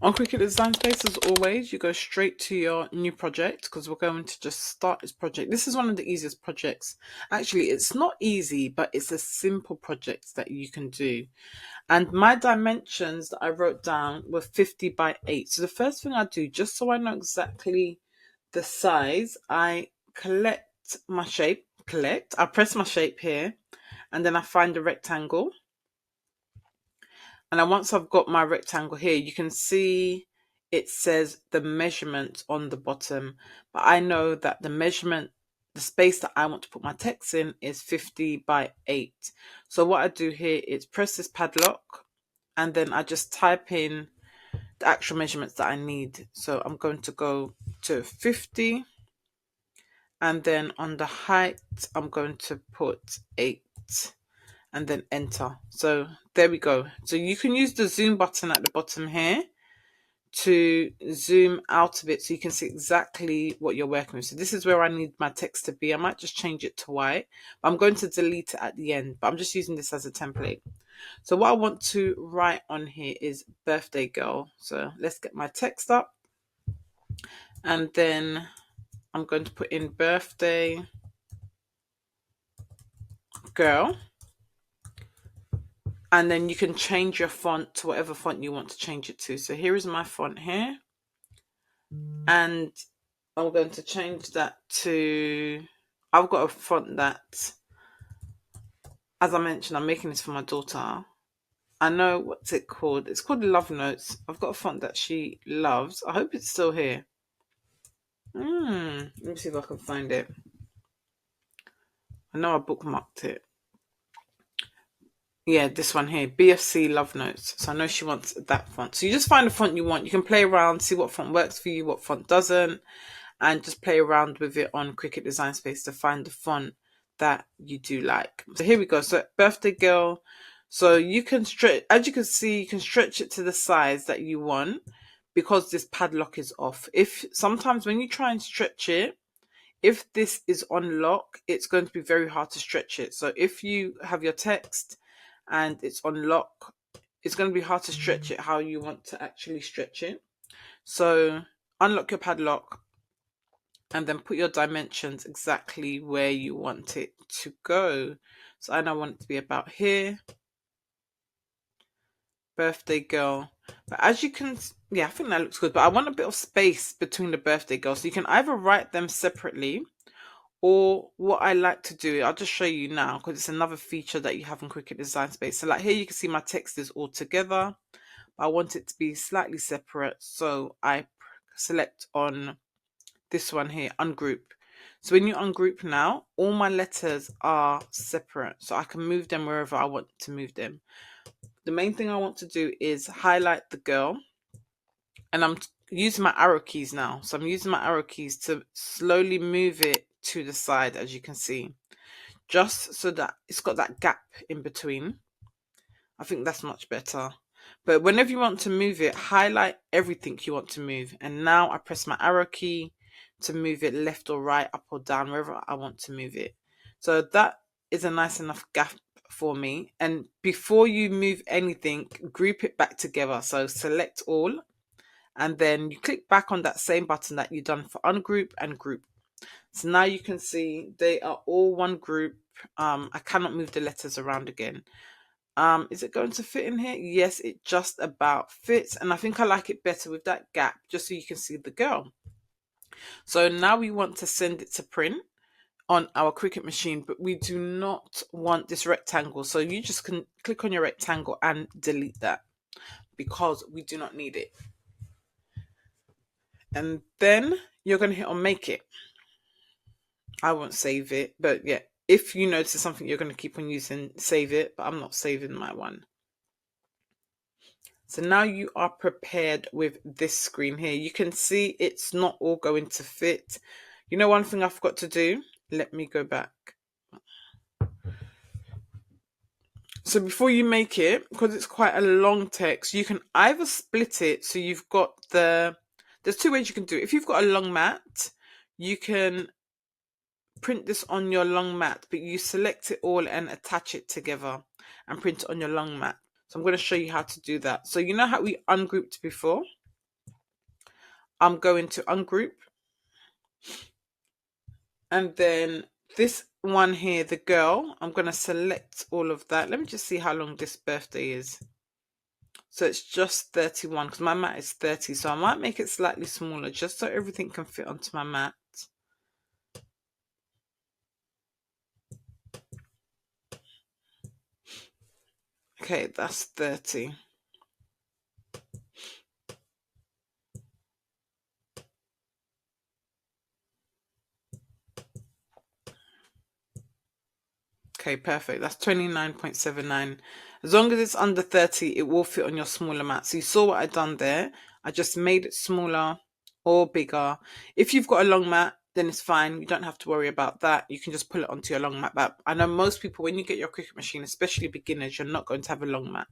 On Cricut Design Space, as always, you go straight to your new project because we're going to just start this project. This is one of the easiest projects. Actually, it's not easy, but it's a simple project that you can do. And my dimensions that I wrote down were 50 by 8. So the first thing I do, just so I know exactly the size, I collect my shape, I press my shape here, and then I find a rectangle. And then once I've got my rectangle here, you can see it says the measurement on the bottom. But I know that the measurement, the space that I want to put my text in is 50 by 8. So what I do here is press this padlock and then I just type in the actual measurements that I need. So I'm going to go to 50 and then on the height, I'm going to put 8. And then enter. So there we go. So you can use the zoom button at the bottom here to zoom out of it so you can see exactly what you're working with. So this is where I need my text to be. I might just change it to white. I'm going to delete it at the end, but I'm just using this as a template. So what I want to write on here is birthday girl. So let's get my text up. And then I'm going to put in birthday girl. And then you can change your font to whatever font you want to change it to. So here is my font here. And I'm going to change that to, I've got a font that, as I mentioned, I'm making this for my daughter. I know, what's it called? It's called Love Notes. I've got a font that she loves. I hope it's still here. Let me see if I can find it. I know I bookmarked it. Yeah, this one here, BFC Love Notes. So I know she wants that font. So you just find the font you want. You can play around, see what font works for you, what font doesn't, and just play around with it on Cricut Design Space to find the font that you do like. So here we go. So birthday girl. So you can stretch, as you can see, you can stretch it to the size that you want because this padlock is off. If sometimes when you try and stretch it, if this is on lock, it's going to be very hard to stretch it. So if you have your text and it's on lock, it's going to be hard to stretch it how you want to actually stretch it. So unlock your padlock and then put your dimensions exactly where you want it to go. So I now want it to be about here. Birthday girl. But as you can, yeah, I think that looks good. But I want a bit of space between the birthday girls. So you can either write them separately, or what I like to do, I'll just show you now because it's another feature that you have in Cricut Design Space. So like here you can see my text is all together. I want it to be slightly separate. So I select on this one here, ungroup. So when you ungroup now, all my letters are separate. So I can move them wherever I want to move them. The main thing I want to do is highlight the girl. And I'm using my arrow keys now. So I'm using my arrow keys to slowly move it to the side, as you can see, just so that it's got that gap in between. I think that's much better. But whenever you want to move it, highlight everything you want to move. And now I press my arrow key to move it left or right, up or down, wherever I want to move it. So that is a nice enough gap for me. And before you move anything, group it back together. So select all, and then you click back on that same button that you've done for ungroup and group. So now you can see they are all one group. I cannot move the letters around again. Is it going to fit in here? Yes, it just about fits. And I think I like it better with that gap, just so you can see the girl. So now we want to send it to print on our Cricut machine, but we do not want this rectangle. So you just can click on your rectangle and delete that because we do not need it. And then you're going to hit on make it. I won't save it, but yeah, if you notice something you're going to keep on using, save it, but I'm not saving my one. So now you are prepared with this screen here. You can see it's not all going to fit. You know, one thing I forgot to do, let me go back. So before you make it, because it's quite a long text, you can either split it so you've got there's two ways you can do it. If you've got a long mat, you can print this on your long mat, but you select it all and attach it together and print it on your long mat. So I'm going to show you how to do that. So you know how we ungrouped before? I'm going to ungroup, and then this one here, the girl, I'm going to select all of that. Let me just see how long this birthday is. So it's just 31 because my mat is 30, so I might make it slightly smaller just so everything can fit onto my mat. Okay, that's 30. Okay, perfect. That's 29.79. As long as it's under 30, it will fit on your smaller mat. So you saw what I done there. I just made it smaller or bigger. If you've got a long mat, then it's fine. You don't have to worry about that. You can just pull it onto your long mat. But I know most people, when you get your Cricut machine, especially beginners, you're not going to have a long mat.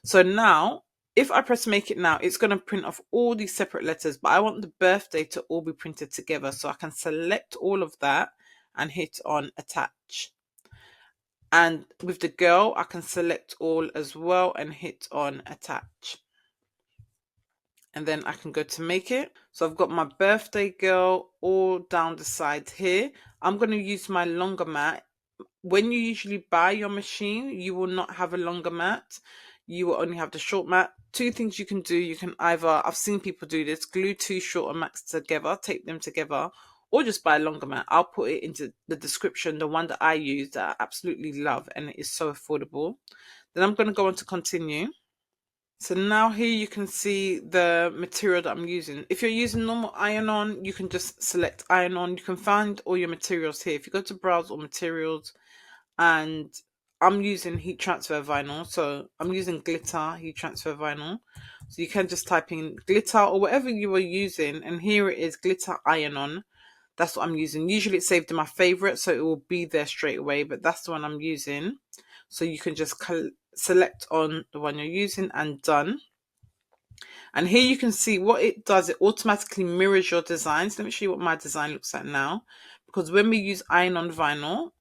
So now, if I press make it now, it's going to print off all these separate letters. But I want the birthday to all be printed together. So I can select all of that and hit on attach. And with the girl, I can select all as well and hit on attach. And then I can go to make it. So I've got my birthday girl all down the sides here. I'm going to use my longer mat. When you usually buy your machine, you will not have a longer mat. You will only have the short mat. Two things you can do. You can either, I've seen people do this, glue two shorter mats together, tape them together, or just buy a longer mat. I'll put it into the description, the one that I use that I absolutely love, and it is so affordable. Then I'm going to go on to continue. So now here you can see the material that I'm using. If you're using normal iron-on, you can just select iron-on. You can find all your materials here. If you go to browse all materials, and I'm using heat transfer vinyl, so I'm using glitter heat transfer vinyl. So you can just type in glitter or whatever you were using, and here it is, glitter iron-on. That's what I'm using. Usually it's saved in my favorite, so it will be there straight away, but that's the one I'm using. So you can just select on the one you're using and done. And here you can see what it does. It automatically mirrors your designs. Let me show you what my design looks like now. Because when we use iron-on vinyl,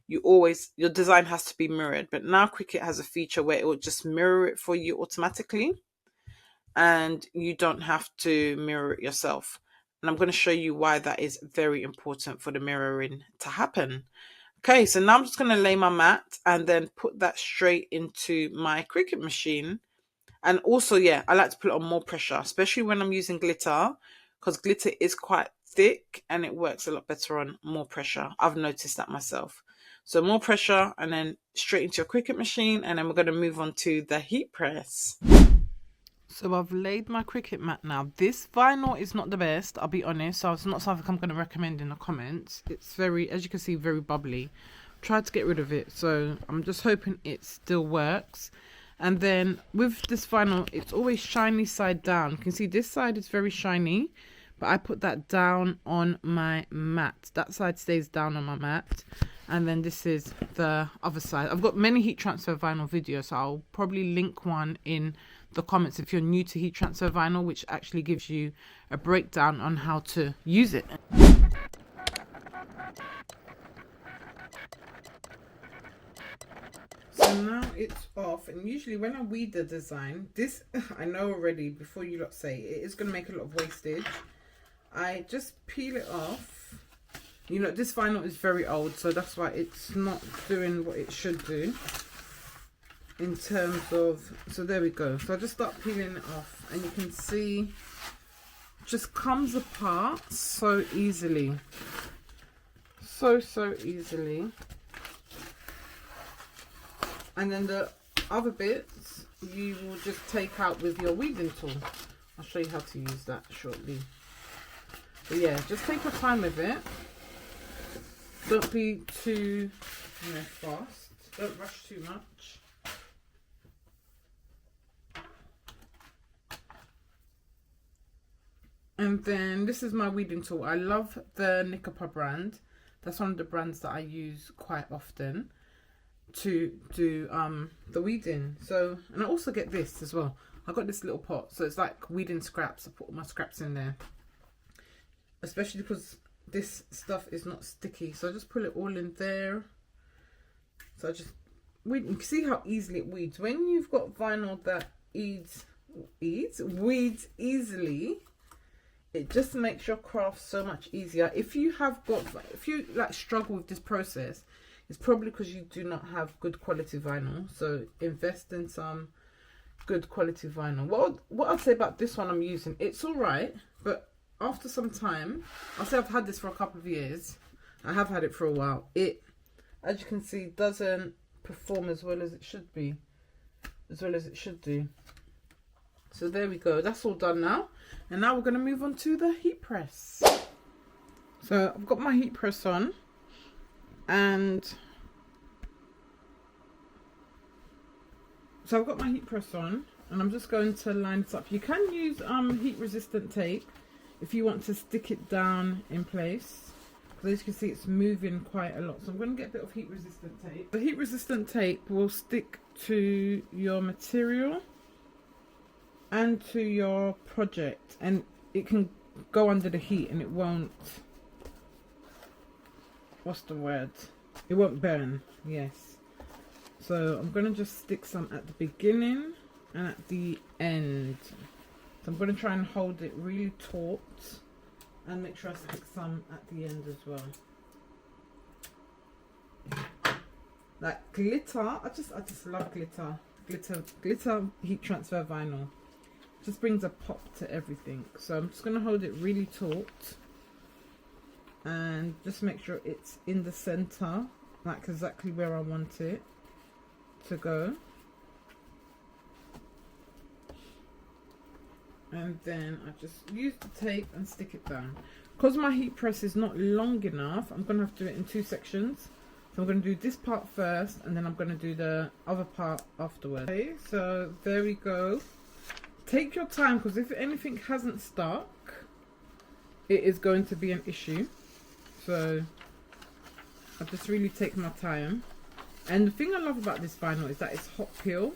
your design has to be mirrored. But now Cricut has a feature where it will just mirror it for you automatically. And you don't have to mirror it yourself. And I'm going to show you why that is very important for the mirroring to happen. Okay, so now I'm just going to lay my mat and then put that straight into my Cricut machine. And also, yeah, I like to put it on more pressure, especially when I'm using glitter, because glitter is quite thick and it works a lot better on more pressure. I've noticed that myself. So more pressure and then straight into your Cricut machine, and then we're going to move on to the heat press. So I've laid my Cricut mat now. This vinyl is not the best, I'll be honest. So it's not something I'm going to recommend in the comments. It's very, as you can see, very bubbly. Tried to get rid of it, so I'm just hoping it still works. And then with this vinyl, it's always shiny side down. You can see this side is very shiny, but I put that down on my mat. That side stays down on my mat. And then this is the other side. I've got many heat transfer vinyl videos, so I'll probably link one in the comments if you're new to heat transfer vinyl, which actually gives you a breakdown on how to use it. So now it's off, and usually when I weed the design, this I know already before you lot say it is going to make a lot of wastage. I just peel it off. You know, this vinyl is very old, so that's why it's not doing what it should do in terms of, so there we go. So I just start peeling it off, and you can see it just comes apart so easily. So easily. And then the other bits you will just take out with your weeding tool. I'll show you how to use that shortly. But yeah, just take your time with it. Don't be too fast. Don't rush too much. And then this is my weeding tool. I love the Nicapa brand. That's one of the brands that I use quite often to do the weeding. So, and I also get this as well. I got this little pot, so it's like weeding scraps. I put all my scraps in there, especially because this stuff is not sticky. So I just pull it all in there. So I just weed. You can see how easily it weeds. When you've got vinyl that weeds easily, It just makes your craft so much easier. If you like struggle with this process, it's probably because you do not have good quality vinyl. So invest in some good quality vinyl. What I'd say about this one I'm using, it's all right, but after some time, I'll say I've had this for a couple of years. I have had it for a while. It, as you can see, doesn't perform as well as it should be, do. So there we go. That's all done now. And now we're going to move on to the heat press. So I've got my heat press on, and so I've got my heat press on, and I'm just going to line this up. You can use heat resistant tape if you want to stick it down in place, because as you can see it's moving quite a lot. So I'm going to get a bit of heat resistant tape. The heat resistant tape will stick to your material and to your project, and it can go under the heat and it won't, what's the word, it won't burn. Yes, so I'm going to just stick some at the beginning and at the end. So I'm going to try and hold it really taut and make sure I stick some at the end as well. Like glitter, I just love glitter heat transfer vinyl. Just brings a pop to everything. So I'm just going to hold it really taut and just make sure it's in the center, like exactly where I want it to go. And then I just use the tape and stick it down. Because my heat press is not long enough, I'm going to have to do it in 2 sections. So I'm going to do this part first, and then I'm going to do the other part afterwards. Okay, so there we go. Take your time, because if anything hasn't stuck, it is going to be an issue. So I just really take my time. And the thing I love about this vinyl is that it's hot peel,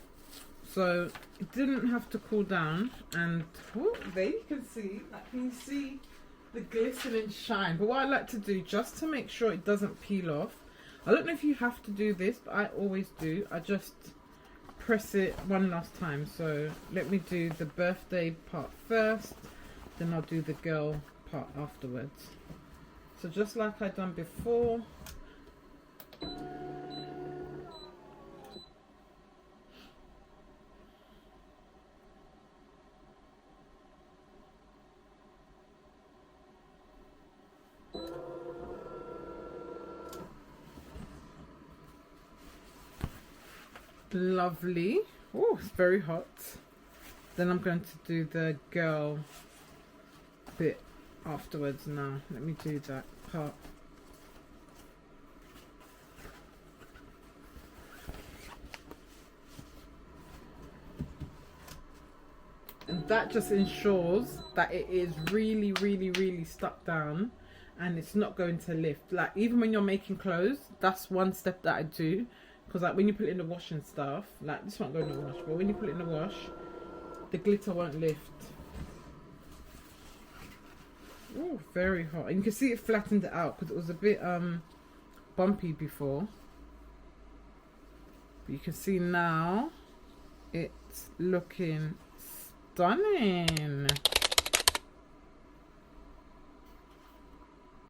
so it didn't have to cool down. And whoop, there you can see, like, can you see the glistening shine? But what I like to do, just to make sure it doesn't peel off, I don't know if you have to do this, but I always do, I just press it one last time. So let me do the birthday part first, then I'll do the girl part afterwards. So just like I done before. Lovely. Oh, it's very hot. Then I'm going to do the girl bit afterwards now. Let me do that part. And that just ensures that it is really, really, really stuck down and it's not going to lift. Like, even when you're making clothes, that's one step that I do. Because like when you put it in the wash and stuff, like this won't go in the wash, but when you put it in the wash, the glitter won't lift. Oh, very hot. And you can see it flattened it out because it was a bit bumpy before. But you can see now it's looking stunning.